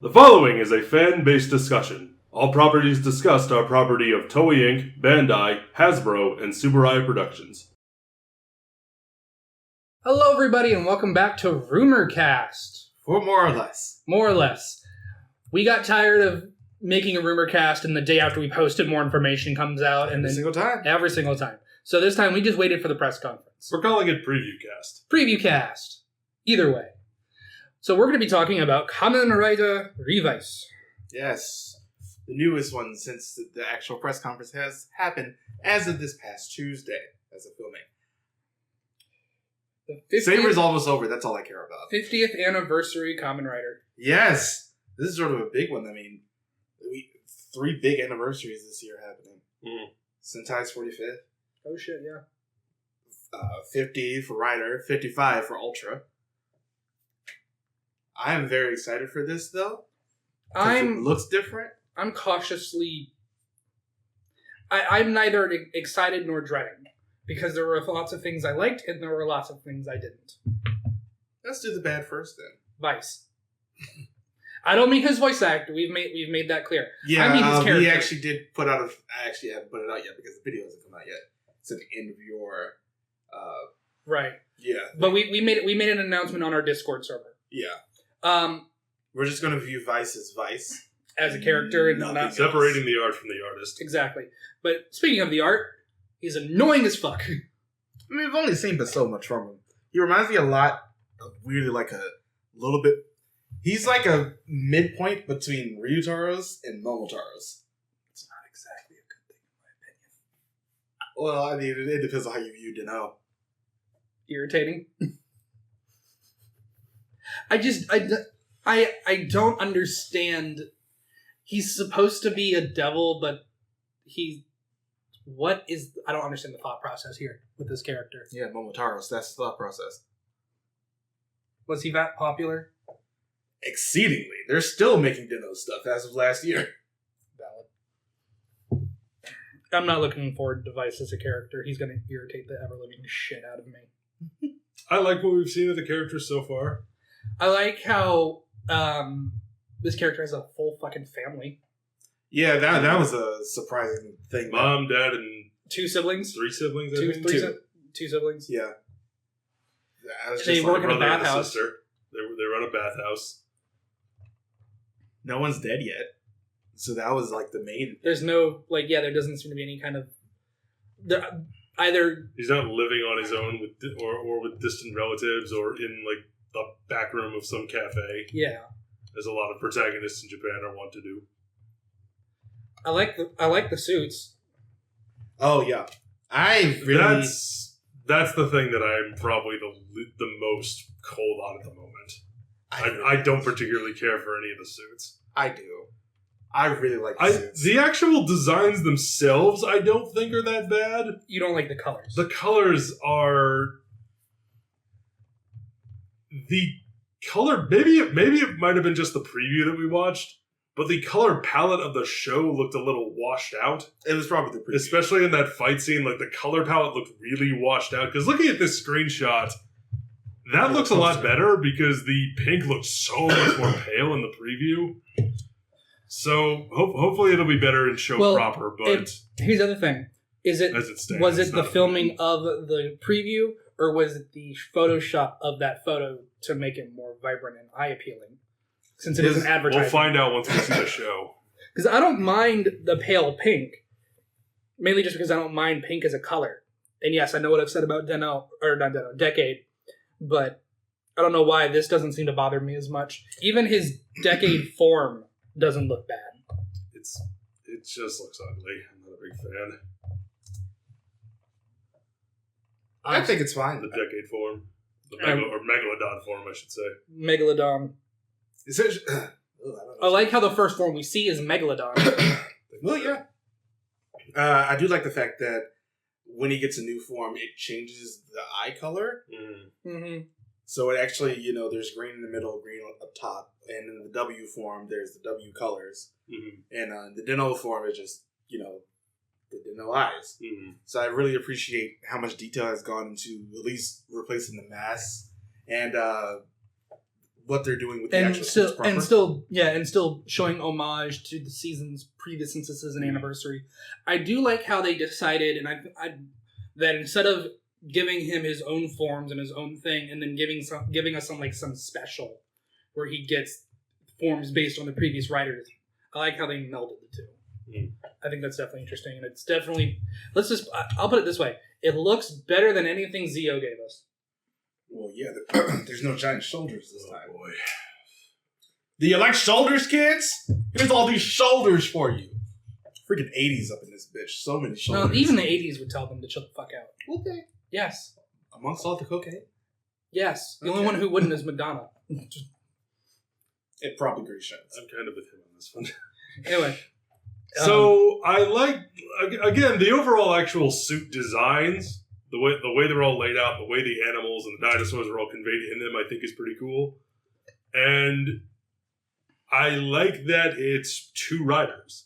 The following is a fan-based discussion. All properties discussed are property of Toei Inc., Bandai, Hasbro, and Subaru Productions. Hello, everybody, and welcome back to Rumorcast. Or more or less. More or less. We got tired of making a Rumorcast, and the day after we posted, more information comes out. Every single time. Every single time. So this time, we just waited for the press conference. We're calling it Preview Cast. Preview Cast. Either way. So we're going to be talking about Kamen Rider Revice. Yes. The newest one since the actual press conference has happened as of this past Tuesday as of filming. The Saber's almost over. That's all I care about. 50th anniversary Kamen Rider. Yes. This is sort of a big one. I mean, 3 big anniversaries this year happening. Sentai's 45th. Oh, shit, yeah. 50 for Rider. 55 for Ultra. I am very excited for this, though. It looks different. I'm cautiously... I'm neither excited nor dreading. Because there were lots of things I liked, and there were lots of things I didn't. Let's do the bad first, then. Vice. I don't mean his voice actor. We've made that clear. Yeah, I mean his character. he actually did put out I actually haven't put it out yet because the video hasn't come out yet. It's at the end of your... right. Yeah. But we made an announcement on our Discord server. Yeah. We're just going to view Vice as Vice. As a character and not... Separating the art from the artist. Exactly. But speaking of the art, he's annoying as fuck. I mean, we've only seen but so much from him. He reminds me a lot of weirdly like a little bit... He's like a midpoint between Ryutaro's and Momotaro's. It's not exactly a good thing in my opinion. Well, I mean, it depends on how you view Deno. Irritating. I don't understand. He's supposed to be a devil, but I don't understand the thought process here with this character. Yeah, Momotaro's, that's the thought process. Was he that popular? Exceedingly. They're still making Deno stuff as of last year. Valid. I'm not looking forward to Vice as a character. He's going to irritate the ever-living shit out of me. I like what we've seen of the character so far. I like how this character has a full fucking family. Yeah, that was a surprising thing. Mom, dad, and... 2 siblings? 3 siblings, I think? 2 siblings? Yeah. They work in a bathhouse. They run a bathhouse. No one's dead yet. So that was like the main... There's no, there doesn't seem to be any kind of... Either... He's not living on his own with distant relatives or in, the back room of some cafe. Yeah. As a lot of protagonists in Japan are wont to do. I like the suits. Oh, yeah. I really... That's the thing that I'm probably the most cold on at the moment. I don't particularly care for any of the suits. I do. I really like the suits. The actual designs themselves, I don't think are that bad. You don't like the colors. The colors are... The color... Maybe it might have been just the preview that we watched, but the color palette of the show looked a little washed out. It was probably the preview. Especially in that fight scene, the color palette looked really washed out. Because looking at this screenshot... That looks a lot better because the pink looked so much more pale in the preview. So hopefully it'll be better in show proper. But here's the other thing: was it the filming of the preview, or was it the Photoshop of that photo to make it more vibrant and eye appealing? Since it is an advertisement, we'll find out once we see the show. Because I don't mind the pale pink, mainly just because I don't mind pink as a color. And yes, I know what I've said about Decade. But I don't know why this doesn't seem to bother me as much. Even his Decade form doesn't look bad. It just looks ugly. I'm not a big fan. I think it's fine. The Decade form. Or Megalodon form, I should say. Megalodon. I like how the first form we see is Megalodon. Well, yeah. I do like the fact that when he gets a new form, it changes the eye color. Mm-hmm. So it actually, there's green in the middle, green up top, and in the W form, there's the W colors. Mm-hmm. And the Deno form is just, the Deno eyes. Mm-hmm. So I really appreciate how much detail has gone into at least replacing the mask. And what they're doing with the actual suits proper. and still showing homage to the season's previous, since this is an anniversary. I do like how they decided, and I that instead of giving him his own forms and his own thing, and then giving us some special where he gets forms based on the previous writers. I like how they melded the two. Mm. I think that's definitely interesting, and it's definitely. I'll put it this way: it looks better than anything Zio gave us. Well, yeah, there's no giant shoulders this time. Boy. Do you like shoulders, kids? Here's all these shoulders for you. Freaking 80s up in this bitch. So many shoulders. No, even the 80s would tell them to chill the fuck out. Would they? Yes. Amongst all the cocaine? Yes. The only one who wouldn't is Madonna. It probably agree shows. I'm kind of with him on this one. Anyway. So, I like, again, the overall actual suit designs. The way they're all laid out, the way the animals and the dinosaurs are all conveyed in them, I think is pretty cool. And I like that it's 2 riders.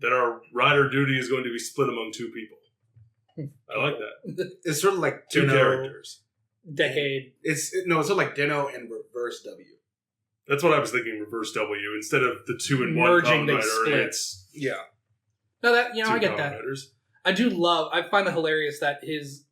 That our rider duty is going to be split among 2 people. I like that. It's sort of like 2 characters. Decade. It's sort of like Dino and Reverse W. That's what I was thinking, Reverse W. Instead of the 2 in 1 merging, Kamen they Rider, split. it's... Yeah. No, that, I get Kamen that. Riders. I find it hilarious that his,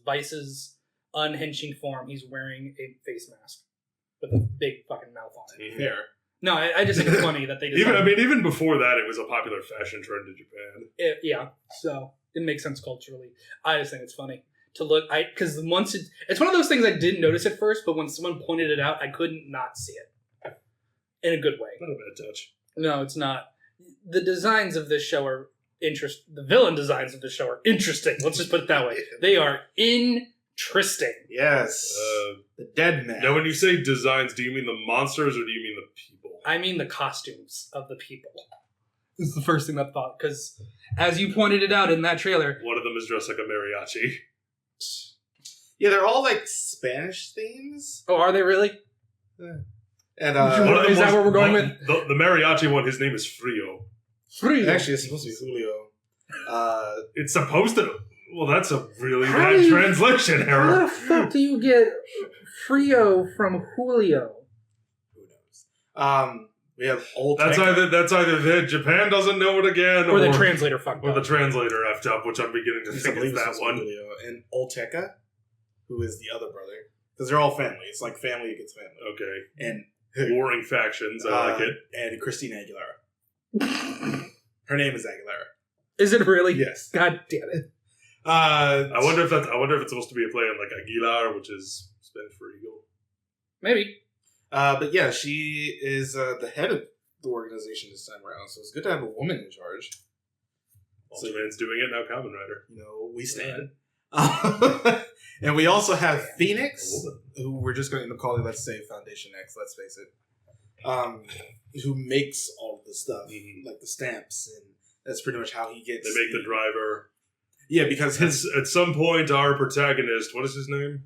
Vice's unhinging form, he's wearing a face mask with a big fucking mouth on it. Mm-hmm. Fair. No, I just think it's funny that they decided. Even before that, it was a popular fashion trend in Japan. Yeah, so it makes sense culturally. I just think it's funny to look, because once it's one of those things I didn't notice at first, but when someone pointed it out, I couldn't not see it. In a good way. Not a bad touch. No, it's not. The designs of this show are the villain designs of the show are interesting. Let's just put it that way. They are interesting. Yes. The dead man. Now, when you say designs, do you mean the monsters or do you mean the people? I mean the costumes of the people. This is the first thing I thought, because as you pointed it out in that trailer, one of them is dressed like a mariachi. Yeah, they're all like Spanish themes. Oh, are they really? Yeah. And is that what we're going with? The mariachi one, his name is Frio. Frio. Actually, it's supposed to be Julio. It's supposed to. Well, that's a really bad translation error. How the fuck do you get Frio from Julio? Who knows? We have old. That's either that Japan doesn't know it again, or the translator fucked up, up, or the translator effed up, which I'm beginning to think is that one. Julio. And Olteca, who is the other brother, because they're all family. It's like family against family. Okay. And warring factions. I like it. And Christina Aguilera. Her name is Aguilera. Is it really? Yes. God damn it. I wonder if it's supposed to be a play on like Aguilar, which is Spanish for eagle. Maybe. But yeah, she is the head of the organization this time around, so it's good to have a woman in charge. Ultraman's doing it now. Kamen Rider. We stand. And we also have Phoenix, who we're just going to call it, let's say, Foundation X. Let's face it. Who makes all of the stuff, like the stamps, and that's pretty much how he gets. They make the driver. Yeah, because at some point, our protagonist, what is his name?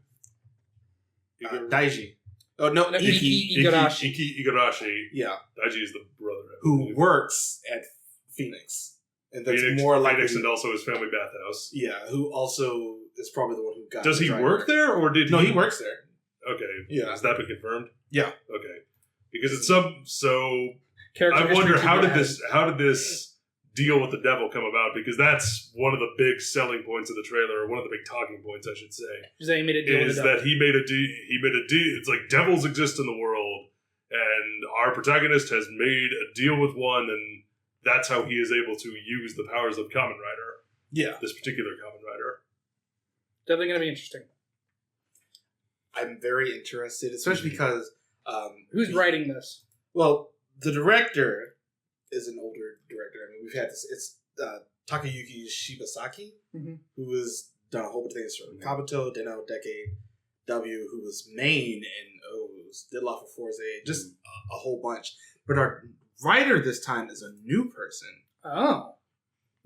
Daiji. Oh no, Igarashi. Iki Igarashi. Yeah, Daiji is the brother who works at Phoenix, and that's Phoenix, more like Phoenix, and also his family bathhouse. Yeah, who also is probably the one who got. Does he work there, or did no? he He works there. Okay. Yeah. Has that been confirmed? Yeah. Okay. Because it's so. Character I wonder how did this deal with the devil come about? Because that's one of the big selling points of the trailer, or one of the big talking points, I should say. Is that he made a deal with the devil? That he made a deal. It's like devils exist in the world, and our protagonist has made a deal with one, and that's how he is able to use the powers of Kamen Rider. Yeah. This particular Kamen Rider. Definitely going to be interesting. I'm very interested, especially because... Who's writing this? Well, the director is an older director. I mean, we've had this. It's Takayuki Shibasaki, who has done a whole bunch of things from Kabuto, Deno, Decade, W, who was main in O's, did a lot for Forze, just a whole bunch. But our writer this time is a new person. Oh.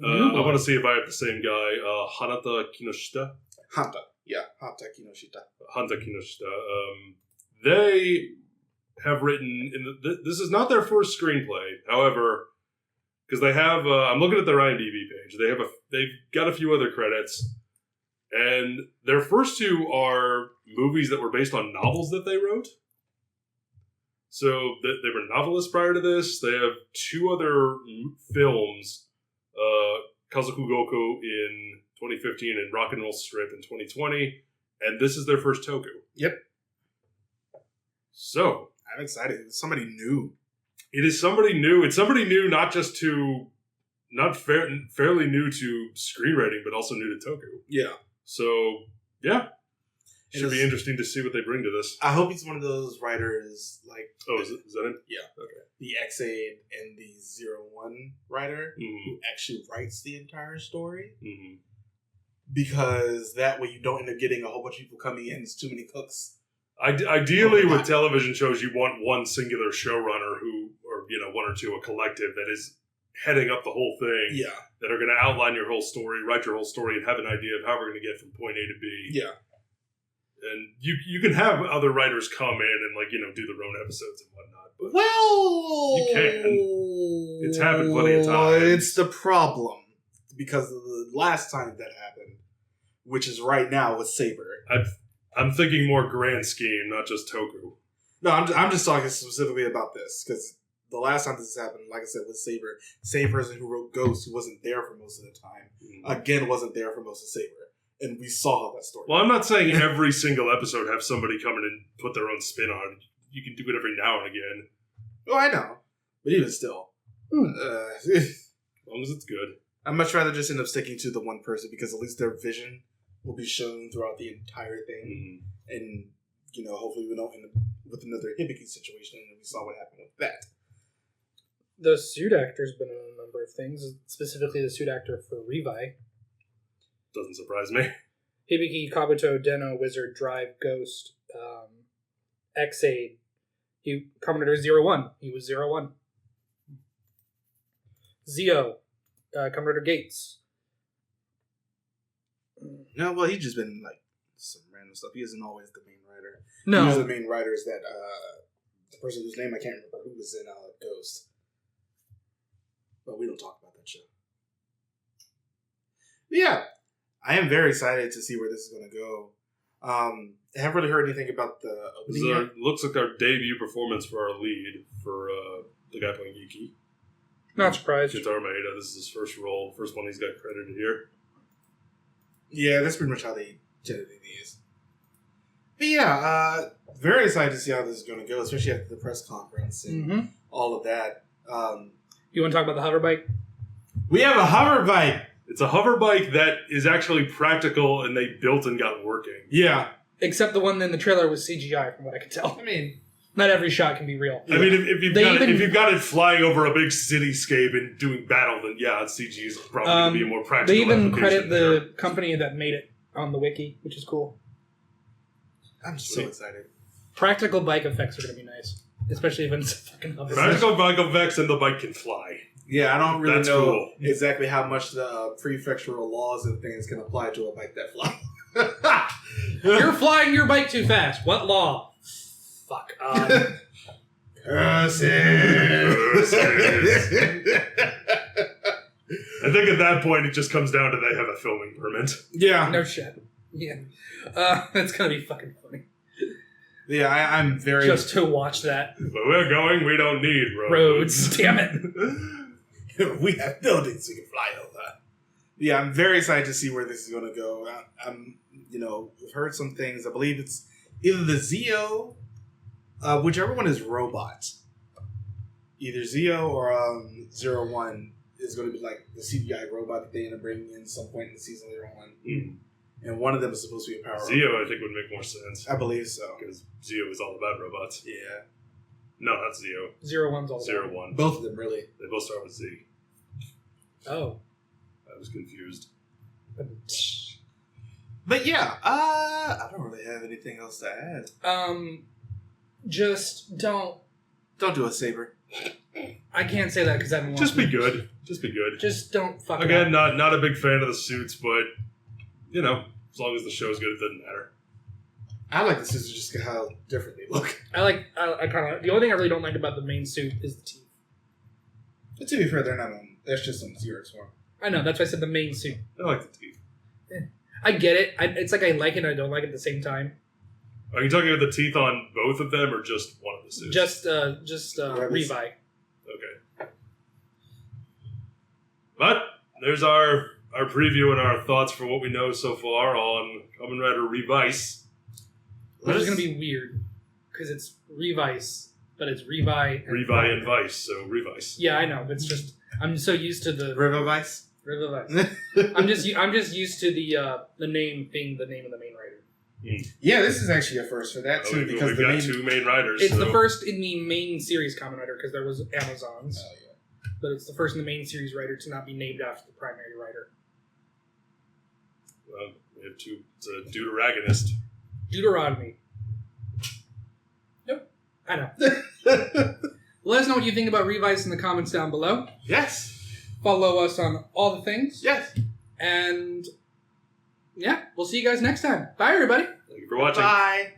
I want to see if I have the same guy, Hanata Kinoshita. Hanta Kinoshita. Hanta Kinoshita. They have written this is not their first screenplay. However, because they have, I'm looking at their IMDb page. They've got a few other credits, and their first 2 are movies that were based on novels that they wrote. So they were novelists prior to this. They have 2 other films, Kazoku Goku in 2015 and Rock and Roll Strip in 2020, and this is their first Toku. Yep. So I'm excited. It's somebody new. it is somebody new. It's somebody new, fairly new to screenwriting, but also new to Toku. Yeah. So yeah, should be interesting to see what they bring to this. I hope he's one of those writers like. Oh, is that him? Yeah. Okay. The X-Aid and the 01 writer who actually writes the entire story. Mm-hmm. Because that way you don't end up getting a whole bunch of people coming in. It's too many cooks. Ideally, with television shows, you want one singular showrunner or 1 or 2, a collective that is heading up the whole thing. Yeah. That are going to outline your whole story, write your whole story, and have an idea of how we're going to get from point A to B. Yeah. And you can have other writers come in and do their own episodes and whatnot. But well, you can. It's happened plenty of times. It's the problem because of the last time that happened, which is right now with Saber. I'm thinking more grand scheme, not just Toku. No, I'm just talking specifically about this because the last time this happened, like I said, with Saber, same person who wrote Ghost, who wasn't there for most of the time, again wasn't there for most of Saber. And we saw that story. Well, I'm not saying every single episode have somebody come in and put their own spin on it. You can do it every now and again. Oh, I know. But even still. As long as it's good. I'd much rather just end up sticking to the one person because at least their vision will be shown throughout the entire thing. And, hopefully we don't end up with another Hibiki situation and we saw what happened with that. The suit actor's been in a number of things, specifically the suit actor for Revice. Doesn't surprise me. Hibiki, Kabuto, Den-O, Wizard, Drive, Ghost, X-Aid. Kamen Rider 01. He was 01. Zio, Kamen Rider Gates. No, well, he's just been some random stuff. He isn't always the main writer. No. Usually the main writer is that the person whose name I can't remember who was in Ghost. But we don't talk about that show. But yeah, I am very excited to see where this is going to go. I haven't really heard anything about the opening yet. Looks like our debut performance for our lead, for the guy playing Yuki. Not surprised. Kentaro Maeda. This is his first role, first one he's got credited here. Yeah, that's pretty much how they generate these. But yeah, very excited to see how this is going to go, especially after the press conference and all of that. You want to talk about the hover bike? We have a hover bike! It's a hover bike that is actually practical and they built and got working. Yeah. Except the one in the trailer was CGI, from what I could tell. I mean, not every shot can be real. I mean, if you've got it flying over a big cityscape and doing battle, then yeah, CG is probably going to be a more practical. They even application credit the company that made it on the wiki, which is cool. I'm so excited. Practical bike effects are going to be nice, especially if it's a fucking hover. Practical bike effects and the bike can fly. Yeah, I don't really That's know cool. exactly how much the prefectural laws and things can apply to a bike that flies. You're flying your bike too fast. What law? Fuck. Curses. I think at that point it just comes down to they have a filming permit. Yeah. No shit. Yeah. It's going to be fucking funny. Yeah, I'm very... Just to watch that. But we're going, we don't need Roads. Damn it. We have buildings we can fly over. Yeah, I'm very excited to see where this is going to go. We've heard some things. I believe it's either the Zio, whichever one is robots. Either Zio or 01 is going to be like the CGI robot that they end up bringing in some point in the season later on. And one of them is supposed to be a power Zio, robot. I think, would make more sense. I believe so. Because Zio is all about robots. Yeah. No, not Zio. 01's all 01. Both of them, really. They both start with Z. Oh. I was confused. But yeah, I don't really have anything else to add. Just don't do a Saber. I can't say that because I haven't watched Just be it. good. Just be good. Just don't fuck it Again, up. not a big fan of the suits, but, as long as the show's good, it doesn't matter. I like the suits just how different they look. I kind of... The only thing I really don't like about the main suit is the teeth. But to be fair, they're not on... That's just on Xerox form. I know, that's why I said the main suit. I like the teeth. I get it. It's like I like it and I don't like it at the same time. Are you talking about the teeth on both of them or just one of what this is. Just Revi. Okay. But there's our preview and our thoughts for what we know so far on Kamen Rider Revice. Which is going to be weird, because it's Revice, but it's Revi. Revi and Vice, so Revice. Yeah, I know, but it's just, I'm so used to the... Revice? Revice. I'm just used to the name being the name of the main writer. Yeah, this is actually a first for that too, because we've the got main... two main writers. It's the first in the main series Kamen Rider, because there was Amazons. Oh, yeah. But it's the first in the main series writer to not be named after the primary writer. Well, we have two. It's a deuteragonist. Deuteronomy. Nope. I know. Let us know what you think about Revice in the comments down below. Yes. Follow us on all the things. Yes. And yeah, we'll see you guys next time. Bye, everybody. Thank you for watching. Bye.